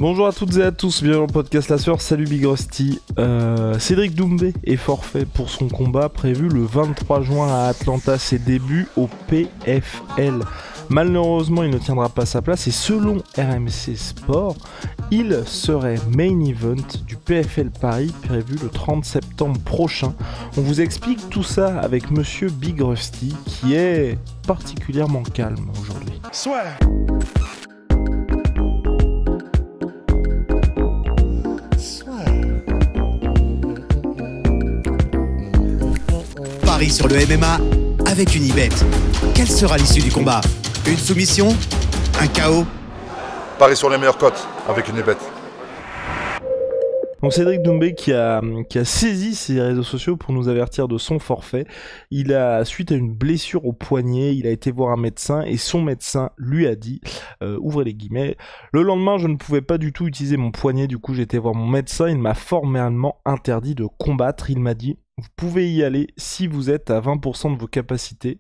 Bonjour à toutes et à tous, bienvenue dans le podcast La Sueur, salut Big Rusty. Cédric Doumbé est forfait pour son combat prévu le 23 juin à Atlanta, ses débuts au PFL. Malheureusement, il ne tiendra pas sa place et selon RMC Sport, il serait main event du PFL Paris prévu le 30 septembre prochain. On vous explique tout ça avec monsieur Big Rusty qui est particulièrement calme aujourd'hui. Soit. Paris sur le MMA avec Unibet. Quelle sera l'issue du combat? Une soumission? Un KO? Paris sur les meilleures cotes avec Unibet. Donc Cédric Doumbé qui a saisi ses réseaux sociaux pour nous avertir de son forfait. Il a, suite à une blessure au poignet, il a été voir un médecin et son médecin lui a dit, ouvrez les guillemets, le lendemain je ne pouvais pas du tout utiliser mon poignet, du coup j'ai été voir mon médecin, il m'a formellement interdit de combattre, il m'a dit, vous pouvez y aller si vous êtes à 20% de vos capacités.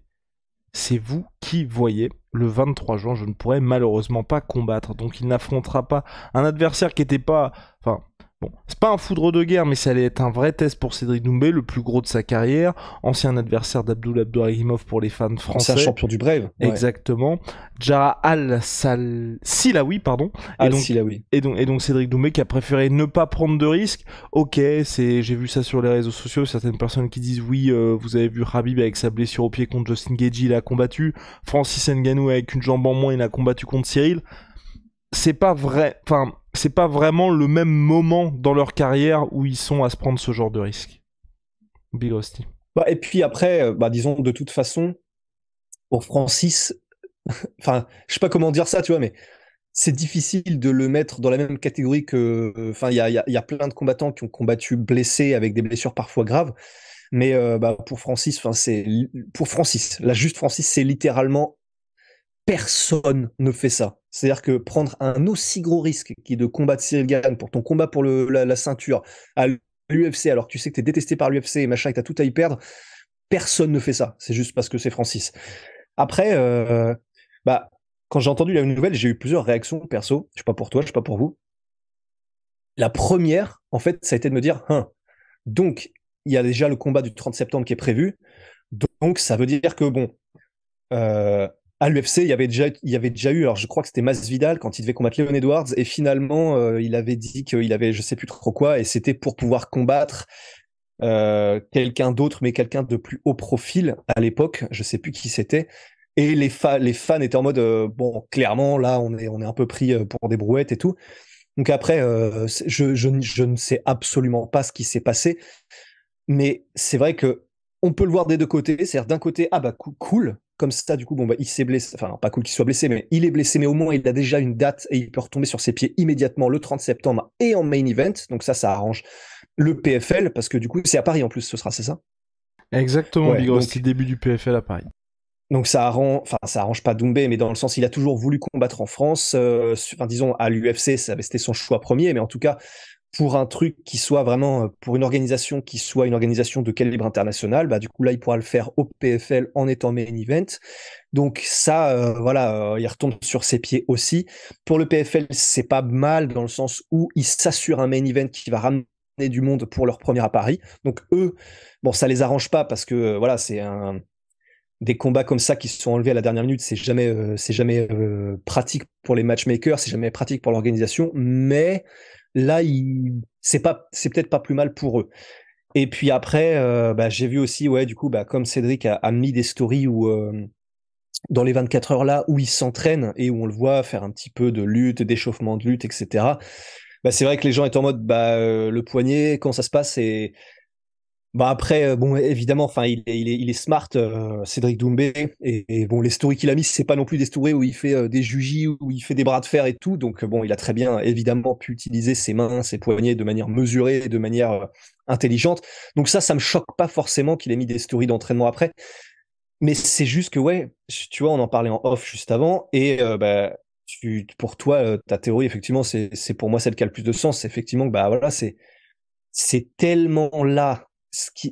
C'est vous qui voyez. Le 23 juin, je ne pourrai malheureusement pas combattre. Donc il n'affrontera pas un adversaire qui n'était pas... Enfin, bon, c'est pas un foudre de guerre, mais ça allait être un vrai test pour Cédric Doumbé, le plus gros de sa carrière. Ancien adversaire d'Abdoul Abdouragimov pour les fans français. Ancien champion du Brave. Ouais. Exactement. Jara Al-Silawi, pardon. Al-Silawi. Et donc Cédric Doumbé qui a préféré ne pas prendre de risques. Ok, j'ai vu ça sur les réseaux sociaux, certaines personnes qui disent oui, vous avez vu Khabib avec sa blessure au pied contre Justin Gaethje, il a combattu. Francis Ngannou avec une jambe en moins, il a combattu contre Cyril. C'est pas vrai, enfin, c'est pas vraiment le même moment dans leur carrière où ils sont à se prendre ce genre de risque. Big Rusty. Et puis après, disons de toute façon, pour Francis, enfin, je sais pas comment dire ça, tu vois, mais c'est difficile de le mettre dans la même catégorie que, enfin, il y a plein de combattants qui ont combattu blessés avec des blessures parfois graves, mais pour Francis, enfin, là juste Francis, c'est littéralement personne ne fait ça. C'est-à-dire que prendre un aussi gros risque qui est de combattre Cyril Gane pour ton combat pour la ceinture à l'UFC, alors que tu sais que t'es détesté par l'UFC et machin, et que t'as tout à y perdre, personne ne fait ça. C'est juste parce que c'est Francis. Après, quand j'ai entendu la nouvelle, j'ai eu plusieurs réactions perso. Je sais pas pour toi, je sais pas pour vous. La première, en fait, ça a été de me dire, donc il y a déjà le combat du 30 septembre qui est prévu. Donc ça veut dire que bon, à l'UFC, il y avait déjà eu, alors je crois que c'était Masvidal quand il devait combattre Leon Edwards, et finalement il avait dit qu'il avait je sais plus trop quoi, et c'était pour pouvoir combattre quelqu'un d'autre, mais quelqu'un de plus haut profil à l'époque, je sais plus qui c'était. Et les fans étaient en mode bon, clairement là on est un peu pris pour des brouettes et tout. Donc après je ne sais absolument pas ce qui s'est passé, mais c'est vrai que on peut le voir des deux côtés. C'est-à-dire d'un côté, cool, comme ça, du coup, il s'est blessé. Enfin, pas cool qu'il soit blessé, mais il est blessé, mais au moins il a déjà une date et il peut retomber sur ses pieds immédiatement le 30 septembre et en main event. Donc ça arrange le PFL parce que du coup, c'est à Paris en plus, c'est ça? Exactement, Ouais, Big Rusty, début du PFL à Paris. Donc ça arrange pas Doumbé, mais dans le sens, il a toujours voulu combattre en France. Disons, à l'UFC, c'était son choix premier, mais en tout cas, pour un truc qui soit vraiment, pour une organisation qui soit une organisation de calibre international, du coup là il pourra le faire au PFL en étant main event. Donc ça, il retombe sur ses pieds aussi. Pour le PFL, c'est pas mal dans le sens où il s'assure un main event qui va ramener du monde pour leur première à Paris. Donc eux, bon, ça les arrange pas parce que c'est des combats comme ça qui se sont enlevés à la dernière minute, c'est jamais pratique pour les matchmakers, c'est jamais pratique pour l'organisation, mais là, c'est peut-être pas plus mal pour eux. Et puis après, j'ai vu aussi, du coup, comme Cédric a mis des stories où, dans les 24 heures là, où il s'entraîne et où on le voit faire un petit peu de lutte, d'échauffement de lutte, etc. C'est vrai que les gens étaient en mode, le poignet, quand ça se passe, et après, bon, évidemment, enfin, il est smart, Cédric Doumbé, et bon, les stories qu'il a mis, c'est pas non plus des stories où il fait des jujis, où il fait des bras de fer et tout, donc bon, il a très bien, évidemment, pu utiliser ses mains, ses poignets de manière mesurée et de manière intelligente. Donc ça me choque pas forcément qu'il ait mis des stories d'entraînement après, mais c'est juste que, tu vois, on en parlait en off juste avant, et pour toi, ta théorie, effectivement, c'est pour moi celle qui a le plus de sens, c'est effectivement que, c'est tellement là,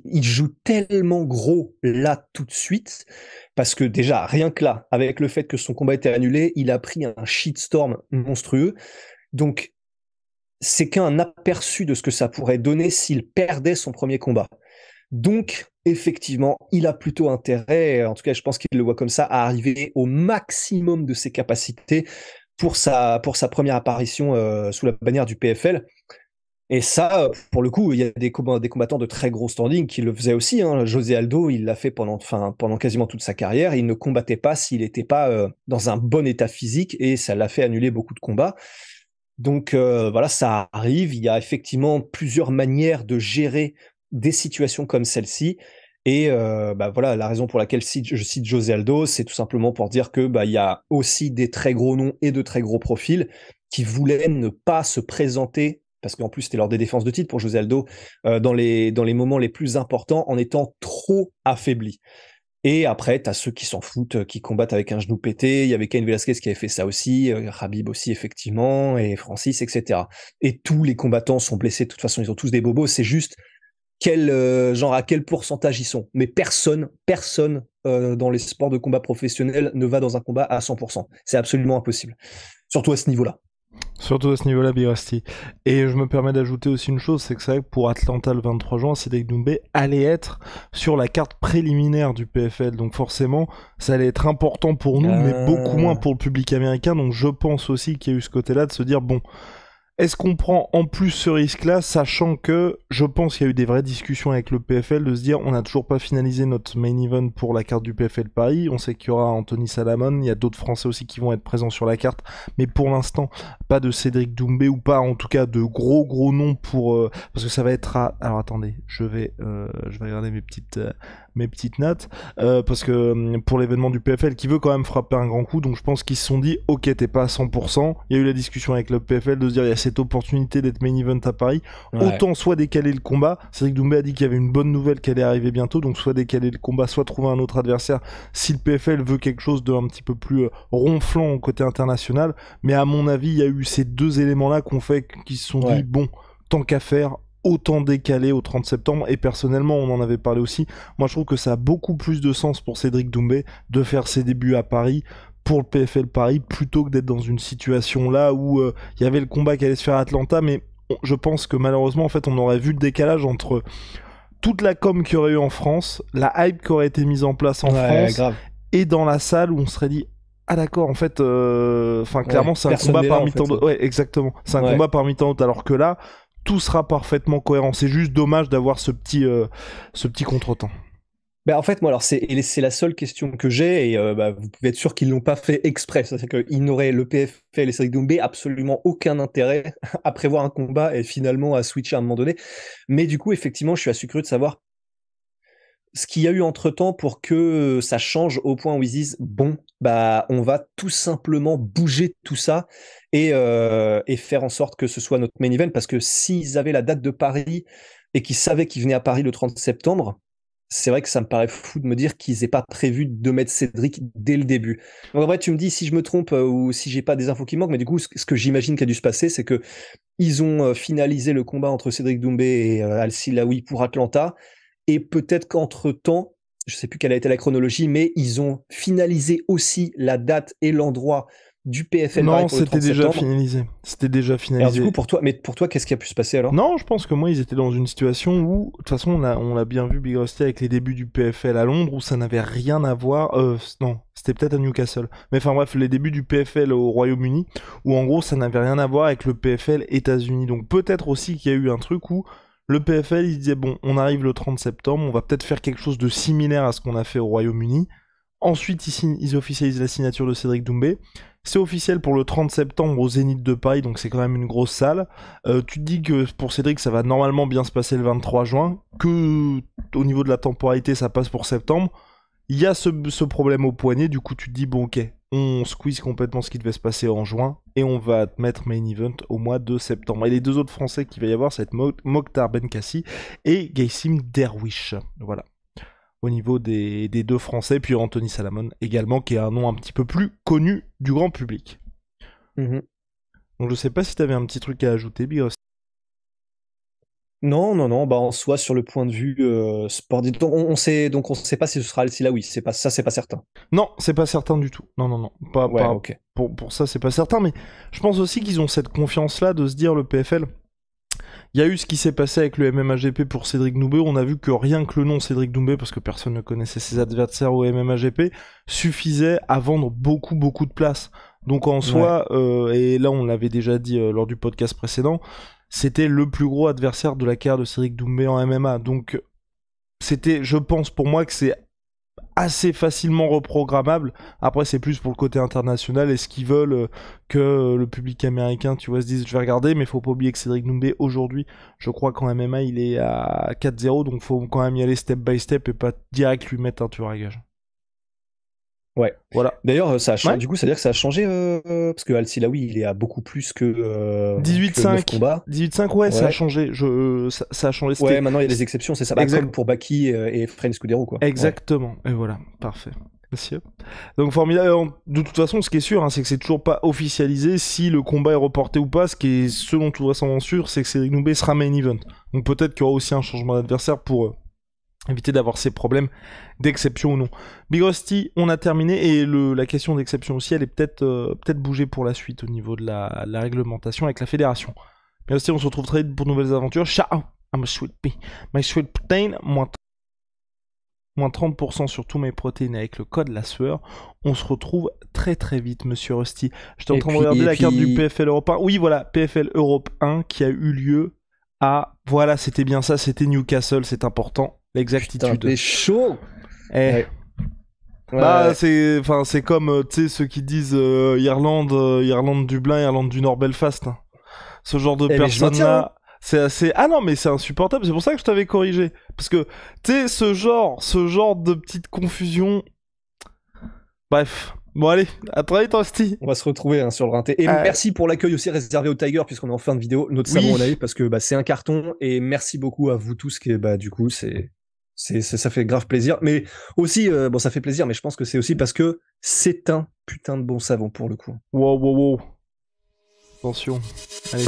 il joue tellement gros là tout de suite, parce que déjà, rien que là, avec le fait que son combat était annulé, il a pris un shitstorm monstrueux. Donc, c'est qu'un aperçu de ce que ça pourrait donner s'il perdait son premier combat. Donc, effectivement, il a plutôt intérêt, en tout cas, je pense qu'il le voit comme ça, à arriver au maximum de ses capacités pour sa première apparition sous la bannière du PFL. Et ça, pour le coup, il y a des combattants de très gros standing qui le faisaient aussi. Hein. José Aldo, il l'a fait pendant quasiment toute sa carrière. Il ne combattait pas s'il n'était pas dans un bon état physique et ça l'a fait annuler beaucoup de combats. Donc voilà, ça arrive. Il y a effectivement plusieurs manières de gérer des situations comme celle-ci. Et voilà, la raison pour laquelle je cite José Aldo, c'est tout simplement pour dire que il y a aussi des très gros noms et de très gros profils qui voulaient ne pas se présenter, parce qu'en plus c'était lors des défenses de titre pour José Aldo, dans les moments les plus importants, en étant trop affaiblis. Et après, tu as ceux qui s'en foutent, qui combattent avec un genou pété. Il y avait Cain Velasquez qui avait fait ça aussi, Khabib aussi, effectivement, et Francis, etc. Et tous les combattants sont blessés. De toute façon, ils ont tous des bobos. C'est juste à quel pourcentage ils sont. Mais personne dans les sports de combat professionnels ne va dans un combat à 100%. C'est absolument impossible. Surtout à ce niveau-là. Surtout à ce niveau-là, Big Rusty. Et je me permets d'ajouter aussi une chose, c'est que c'est vrai que pour Atlanta le 23 juin, Cédric Doumbé allait être sur la carte préliminaire du PFL. Donc forcément, ça allait être important pour nous, mais beaucoup moins pour le public américain. Donc je pense aussi qu'il y a eu ce côté-là de se dire, bon, est-ce qu'on prend en plus ce risque-là, sachant que je pense qu'il y a eu des vraies discussions avec le PFL de se dire on n'a toujours pas finalisé notre main event pour la carte du PFL Paris, on sait qu'il y aura Anthony Salamone, il y a d'autres Français aussi qui vont être présents sur la carte, mais pour l'instant, pas de Cédric Doumbé ou pas en tout cas de gros noms pour... parce que ça va être à... Alors attendez, je vais regarder mes petites notes, parce que pour l'événement du PFL qui veut quand même frapper un grand coup, donc je pense qu'ils se sont dit ok t'es pas à 100%, il y a eu la discussion avec le PFL de se dire il y a cette opportunité d'être main event à Paris, autant soit décaler le combat. Cédric Doumbé a dit qu'il y avait une bonne nouvelle qui allait arriver bientôt, donc soit décaler le combat, soit trouver un autre adversaire si le PFL veut quelque chose de un petit peu plus ronflant au côté international, mais à mon avis il y a eu ces deux éléments là qui se sont dit bon, tant qu'à faire, autant décalé au 30 septembre, et personnellement on en avait parlé aussi, moi je trouve que ça a beaucoup plus de sens pour Cédric Doumbé de faire ses débuts à Paris pour le PFL Paris plutôt que d'être dans une situation là où il y avait le combat qui allait se faire à Atlanta, mais je pense que malheureusement en fait on aurait vu le décalage entre toute la com qu'il y aurait eu en France, la hype qui aurait été mise en place en France, grave. Et dans la salle où on serait dit ah d'accord, en fait, clairement c'est un combat parmi tant d'autres. Ouais, exactement. C'est un combat parmi tant d'autres, alors que là, tout sera parfaitement cohérent. C'est juste dommage d'avoir ce petit contretemps. En fait, moi, alors c'est la seule question que j'ai, et vous pouvez être sûr qu'ils l'ont pas fait exprès. C'est-à-dire qu'ils n'auraient, le PFL et Cédric Doumbé, absolument aucun intérêt à prévoir un combat et finalement à switcher à un moment donné. Mais du coup, effectivement, je suis assez curieux de savoir ce qu'il y a eu entre-temps pour que ça change au point où ils disent bon, on va tout simplement bouger tout ça et faire en sorte que ce soit notre main event, parce que s'ils avaient la date de Paris et qu'ils savaient qu'ils venaient à Paris le 30 septembre, c'est vrai que ça me paraît fou de me dire qu'ils aient pas prévu de mettre Cédric dès le début. Donc en vrai, tu me dis si je me trompe ou si j'ai pas des infos qui manquent, mais du coup, ce que j'imagine qu'a dû se passer, c'est que ils ont finalisé le combat entre Cédric Doumbé et Al Silaoui pour Atlanta. Et peut-être qu'entre-temps, je ne sais plus quelle a été la chronologie, mais ils ont finalisé aussi la date et l'endroit du PFL. Non, c'était déjà finalisé. C'était déjà finalisé. Alors du coup, pour toi, qu'est-ce qui a pu se passer alors ? Non, je pense que moi, ils étaient dans une situation où, de toute façon, on l'a bien vu, Big Rusty, avec les débuts du PFL à Londres, où ça n'avait rien à voir. Non, c'était peut-être à Newcastle. Mais enfin bref, les débuts du PFL au Royaume-Uni, où en gros, ça n'avait rien à voir avec le PFL États-Unis. Donc peut-être aussi qu'il y a eu un truc où le PFL, il disait bon, on arrive le 30 septembre, on va peut-être faire quelque chose de similaire à ce qu'on a fait au Royaume-Uni. Ensuite, ils officialisent la signature de Cédric Doumbé. C'est officiel pour le 30 septembre au Zénith de Paris, donc c'est quand même une grosse salle. Tu te dis que pour Cédric, ça va normalement bien se passer le 23 juin, que au niveau de la temporalité, ça passe pour septembre. Il y a ce problème au poignet, du coup tu te dis bon ok, on squeeze complètement ce qui devait se passer en juin, et on va mettre main event au mois de septembre. Et les deux autres Français qu'il va y avoir, ça va être Mokhtar Benkassi et Gaïsim Derwish. Voilà. Au niveau des deux Français, puis Anthony Salamone également, qui est un nom un petit peu plus connu du grand public. Donc je sais pas si tu avais un petit truc à ajouter, Big Rusty. Non, bah en soi sur le point de vue sport, on sait pas si ce sera Al Silaoui, c'est pas ça, c'est pas certain. Non, c'est pas certain du tout. Non. Ouais, ok. Pour ça, c'est pas certain, mais je pense aussi qu'ils ont cette confiance-là de se dire, le PFL. Il y a eu ce qui s'est passé avec le MMAGP pour Cédric Doumbé. On a vu que rien que le nom Cédric Doumbé, parce que personne ne connaissait ses adversaires au MMAGP, suffisait à vendre beaucoup de places. Donc en soi, et là on l'avait déjà dit lors du podcast précédent, c'était le plus gros adversaire de la carrière de Cédric Doumbé en MMA. Donc c'était, je pense pour moi que c'est assez facilement reprogrammable. Après, c'est plus pour le côté international. Est-ce qu'ils veulent que le public américain, tu vois, se dise je vais regarder, mais faut pas oublier que Cédric Doumbé, aujourd'hui, je crois qu'en MMA, il est à 4-0, donc faut quand même y aller step by step et pas direct lui mettre un tueur à gage. Ouais. Voilà. D'ailleurs, ça a changé. Ouais. Du coup, ça veut dire que ça a changé parce que Al Silaoui, il est à beaucoup plus que 18-5 combats. 18-5, ouais, ça a changé. Ça a changé. Ouais, maintenant il y a des exceptions, c'est ça. Bah, Exact. comme pour Baki et Fren Scudero, quoi. Exactement. Et voilà, parfait. Monsieur. Donc formidable. De toute façon, ce qui est sûr, hein, c'est que c'est toujours pas officialisé si le combat est reporté ou pas. Ce qui est selon toute vraisemblance sûr, c'est que Cédric Doumbé sera main event. Donc peut-être qu'il y aura aussi un changement d'adversaire pour éviter d'avoir ces problèmes d'exception ou non. Big Rusty, on a terminé, et la question d'exception aussi, elle est peut-être bougée pour la suite au niveau de la réglementation avec la fédération. Big Rusty, on se retrouve très vite pour de nouvelles aventures. Ciao, I'm a sweet pea. My sweet protein, moins 30% sur tous mes protéines avec le code la sueur. On se retrouve très vite, monsieur Rusty. J'étais en train de regarder la carte du PFL Europe 1. Oui, voilà, PFL Europe 1 qui a eu lieu à... Voilà, c'était bien ça, c'était Newcastle, c'est important. L'exactitude. Putain, t'es chaud. Ouais. Bah, c'est comme, tu sais, ceux qui disent Irlande Dublin, Irlande du Nord Belfast. Hein. Ce genre de personnes-là, c'est assez... Ah non, mais c'est insupportable, c'est pour ça que je t'avais corrigé. Parce que, tu sais, ce genre de petite confusion... Bref. Bon, allez, à très vite, Rusty. On va se retrouver sur le rinté. Et merci pour l'accueil aussi réservé au Tiger, puisqu'on est en fin de vidéo. Notre savon en a eu, parce que c'est un carton. Et merci beaucoup à vous tous, qui, du coup, ça fait grave plaisir. Mais aussi, ça fait plaisir, mais je pense que c'est aussi parce que c'est un putain de bon savon pour le coup. Wow. Attention. Allez.